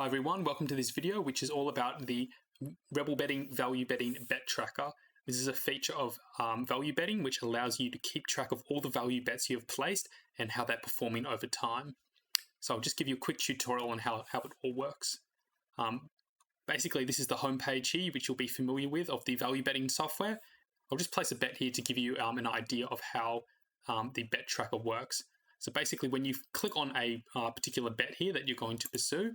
Hi everyone, welcome to this video which is all about the ValueBetting bet tracker. This is a feature of value betting which allows you to keep track of all the value bets you have placed and how they're performing over time. So I'll just give you a quick tutorial on how it all works. Basically this is the home page here which you'll be familiar with of the value betting software. I'll just place a bet here to give you an idea of how the bet tracker works. So basically when you click on a particular bet here that you're going to pursue,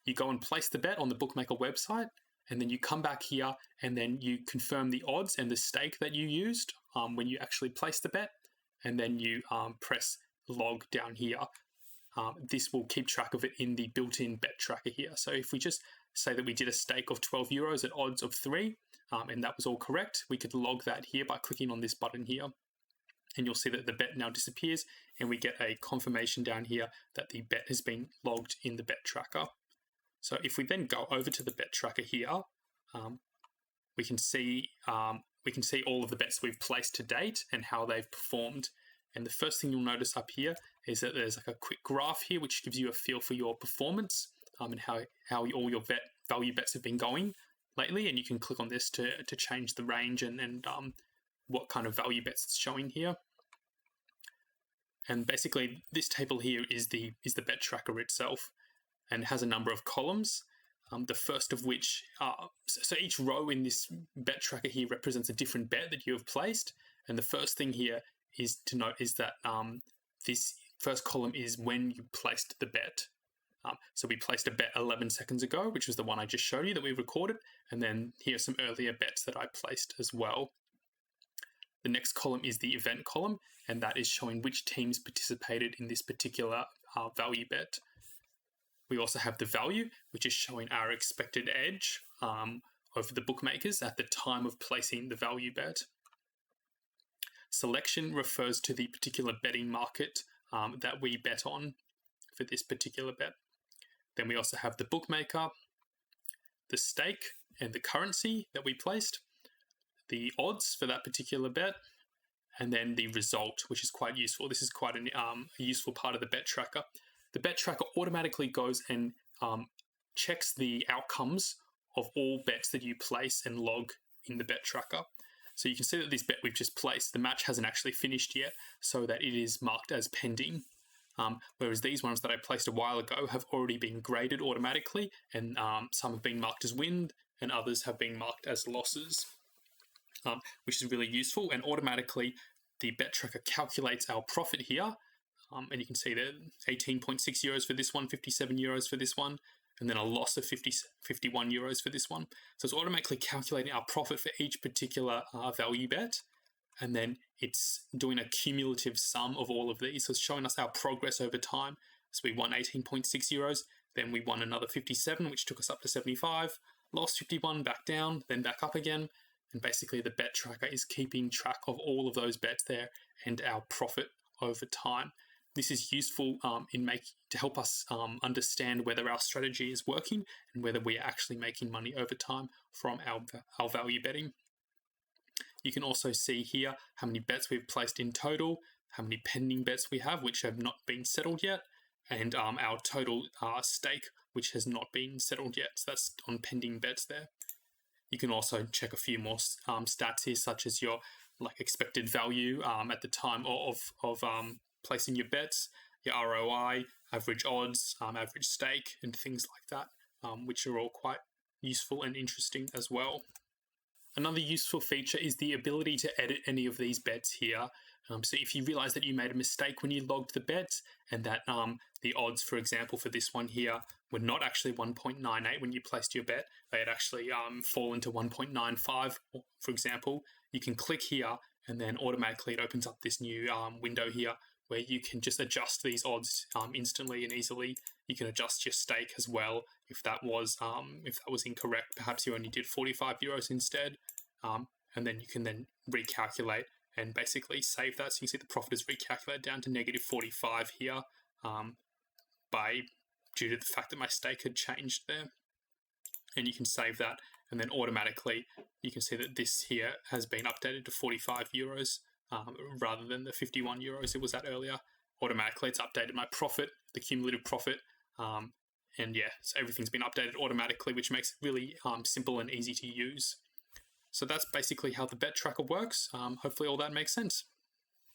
you go and place the bet on the bookmaker website, and then you come back here and then you confirm the odds and the stake that you used when you actually place the bet, and then you press log down here. This will keep track of it in the built-in bet tracker here. So if we just say that we did a stake of 12 euros at odds of 3, and that was all correct, we could log that here by clicking on this button here. And you'll see that the bet now disappears and we get a confirmation down here that the bet has been logged in the bet tracker. So if we then go over to the bet tracker here, we can see all of the bets we've placed to date and how they've performed. And the first thing you'll notice up here is that there's like a quick graph here which gives you a feel for your performance and how all your value bets have been going lately. And you can click on this to change the range and what kind of value bets it's showing here. And basically this table here is the bet tracker itself, and has a number of columns. The first of which, so each row in this bet tracker here represents a different bet that you have placed. And the first thing here is to note is that this first column is when you placed the bet. So we placed a bet 11 seconds ago, which was the one I just showed you that we recorded. And then here are some earlier bets that I placed as well. The next column is the event column, and that is showing which teams participated in this particular value bet. We also have the value, which is showing our expected edge over the bookmakers at the time of placing the value bet. Selection refers to the particular betting market that we bet on for this particular bet. Then we also have the bookmaker, the stake and the currency that we placed, the odds for that particular bet, and then the result, which is quite useful. This is quite a useful part of the bet tracker. The bet tracker automatically goes and checks the outcomes of all bets that you place and log in the bet tracker. So you can see that this bet we've just placed, the match hasn't actually finished yet, so that it is marked as pending. Whereas these ones that I placed a while ago have already been graded automatically, and some have been marked as win and others have been marked as losses. Which is really useful, and automatically the bet tracker calculates our profit here, and you can see that 18.6 euros for this one, 57 euros for this one, and then a loss of 51 euros for this one. So it's automatically calculating our profit for each particular value bet, and then it's doing a cumulative sum of all of these. So it's showing us our progress over time. So we won 18.6 euros, then we won another 57, which took us up to 75, lost 51, back down, then back up again. And basically the bet tracker is keeping track of all of those bets there and our profit over time. This is useful to help us understand whether our strategy is working and whether we are actually making money over time from our value betting. You can also see here how many bets we've placed in total, how many pending bets we have which have not been settled yet, and our total stake which has not been settled yet. So that's on pending bets there. You can also check a few more stats here, such as your expected value at the time of placing your bets, your ROI, average odds, average stake, and things like that, which are all quite useful and interesting as well. Another useful feature is the ability to edit any of these bets here. So if you realize that you made a mistake when you logged the bets, and that the odds, for example, for this one here were not actually 1.98 when you placed your bet, they had actually fallen to 1.95, for example, you can click here and then automatically it opens up this new window here where you can just adjust these odds instantly and easily. You can adjust your stake as well if that was incorrect. Perhaps you only did 45 euros instead, and then you can then recalculate and basically save that. So you can see the profit is recalculated down to negative 45 here due to the fact that my stake had changed there. And you can save that, and then automatically you can see that this here has been updated to 45 euros rather than the 51 euros it was at earlier. Automatically it's updated my profit, the cumulative profit, And yeah, so everything's been updated automatically, which makes it really simple and easy to use. So that's basically how the bet tracker works. Hopefully all that makes sense.